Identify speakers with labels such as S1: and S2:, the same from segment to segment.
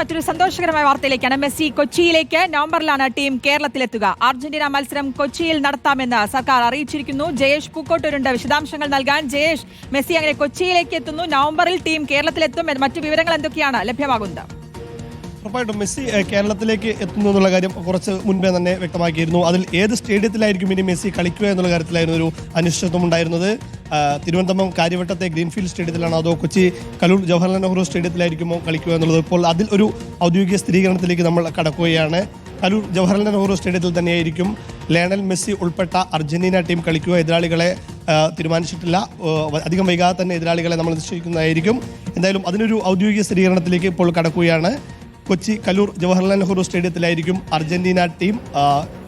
S1: മറ്റൊരു സന്തോഷകരമായ വാർത്തയിലേക്കാണ്. മെസ്സി കൊച്ചിയിലേക്ക് നവംബറിലാണ് ടീം കേരളത്തിലെത്തുക. അർജന്റീന മത്സരം കൊച്ചിയിൽ നടത്താമെന്ന് സർക്കാർ അറിയിച്ചിരിക്കുന്നു. ജയേഷ് പൂക്കോട്ടൂരുണ്ട് വിശദാംശങ്ങൾ നൽകാൻ. ജയേഷ്, മെസ്സി അങ്ങനെ കൊച്ചിയിലേക്ക് എത്തുന്നു, നവംബറിൽ ടീം കേരളത്തിലെത്തും, മറ്റു വിവരങ്ങൾ എന്തൊക്കെയാണ് ലഭ്യമാകുന്നത്?
S2: ഉറപ്പായിട്ടും മെസ്സി കേരളത്തിലേക്ക് എത്തുന്നു എന്നുള്ള കാര്യം കുറച്ച് മുൻപേ തന്നെ വ്യക്തമാക്കിയിരുന്നു. അതിൽ ഏത് സ്റ്റേഡിയത്തിലായിരിക്കും ഇനി മെസ്സി കളിക്കുക എന്നുള്ള കാര്യത്തിലായിരുന്നു ഒരു അനിശ്ചിതത്വം ഉണ്ടായിരുന്നത്. തിരുവനന്തപുരം കാര്യവട്ടത്തെ ഗ്രീൻഫീൽഡ് സ്റ്റേഡിയത്തിലാണോ അതോ കൊച്ചി കലൂർ ജവഹർലാൽ നെഹ്റു സ്റ്റേഡിയത്തിലായിരിക്കുമോ കളിക്കുക എന്നുള്ളത് ഇപ്പോൾ അതിൽ ഒരു ഔദ്യോഗിക സ്ഥിരീകരണത്തിലേക്ക് നമ്മൾ കടക്കുകയാണ്. കലൂർ ജവഹർലാൽ നെഹ്റു സ്റ്റേഡിയത്തിൽ തന്നെയായിരിക്കും ലയണൽ മെസ്സി ഉൾപ്പെട്ട അർജന്റീന ടീം കളിക്കുക. എതിരാളികളെ തീരുമാനിച്ചിട്ടില്ല. അധികം വൈകാതെ തന്നെ എതിരാളികളെ നമ്മൾ നിശ്ചയിക്കുന്നതായിരിക്കും. എന്തായാലും അതിനൊരു ഔദ്യോഗിക സ്ഥിരീകരണത്തിലേക്ക് ഇപ്പോൾ കടക്കുകയാണ്. കൊച്ചി കലൂർ ജവഹർലാൽ നെഹ്റു സ്റ്റേഡിയത്തിലായിരിക്കും അർജന്റീന ടീം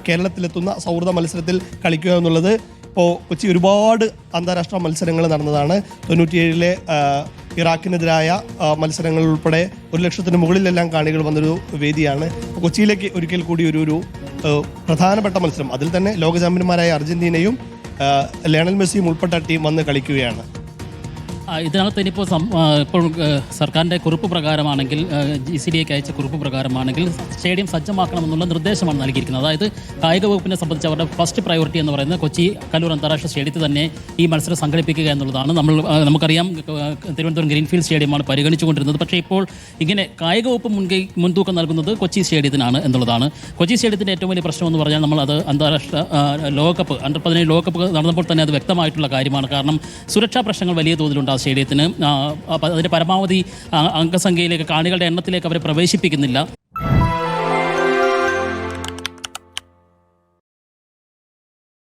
S2: കേരളത്തിലെത്തുന്ന സൗഹൃദ മത്സരത്തിൽ കളിക്കുക എന്നുള്ളത്. ഇപ്പോൾ കൊച്ചി ഒരുപാട് അന്താരാഷ്ട്ര മത്സരങ്ങൾ നടന്നതാണ്. 97-ലെ ഇറാഖിനെതിരായ മത്സരങ്ങൾ ഉൾപ്പെടെ 100,000-ന് മുകളിലെല്ലാം കാണികൾ വന്നൊരു വേദിയാണ്. കൊച്ചിയിലേക്ക് ഒരിക്കൽ കൂടി ഒരു പ്രധാനപ്പെട്ട മത്സരം, അതിൽ തന്നെ ലോക ചാമ്പ്യന്മാരായ അർജന്റീനയും ലയണൽ മെസ്സിയും ഉൾപ്പെട്ട ടീം വന്ന് കളിക്കുകയാണ്.
S3: ഇതിനകത്ത് ഇനിയിപ്പോൾ ഇപ്പോൾ സർക്കാരിൻ്റെ കുറിപ്പ് പ്രകാരമാണെങ്കിൽ GCDAക്ക് അയച്ച കുറിപ്പ് പ്രകാരമാണെങ്കിൽ സ്റ്റേഡിയം സജ്ജമാക്കണമെന്നുള്ള നിർദ്ദേശമാണ് നൽകിയിരിക്കുന്നത്. അതായത് കായിക വകുപ്പിനെ സംബന്ധിച്ച് അവരുടെ ഫസ്റ്റ് പ്രയോറിറ്റി എന്ന് പറയുന്നത് കൊച്ചി കലൂർ അന്താരാഷ്ട്ര സ്റ്റേഡിയത്തിൽ തന്നെ ഈ മത്സരം സംഘടിപ്പിക്കുക എന്നുള്ളതാണ്. നമുക്കറിയാം തിരുവനന്തപുരം ഗ്രീൻഫീൽഡ് സ്റ്റേഡിയമാണ് പരിഗണിച്ചുകൊണ്ടിരുന്നത്. പക്ഷേ ഇപ്പോൾ ഇങ്ങനെ കായിക വകുപ്പ് മുൻതൂക്കം നൽകുന്നത് കൊച്ചി സ്റ്റേഡിയത്തിനാണ് എന്നുള്ളതാണ്. കൊച്ചി സ്റ്റേഡിയത്തിൻ്റെ ഏറ്റവും വലിയ പ്രശ്നം എന്ന് പറഞ്ഞാൽ നമ്മളത് അന്താരാഷ്ട്ര ലോകകപ്പ് അണ്ടർ-17 ലോകകപ്പ് നടന്നപ്പോൾ തന്നെ അത് വ്യക്തമായിട്ടുള്ള കാര്യമാണ്. കാരണം സുരക്ഷാ പ്രശ്നങ്ങൾ വലിയ തോതിലുണ്ട് സ്റ്റേഡിയത്തിന്. അതിൻ്റെ പരമാവധി അംഗസംഖ്യയിലേക്ക്, കാണികളുടെ എണ്ണത്തിലേക്ക് അവരെ പ്രവേശിപ്പിക്കുന്നില്ല.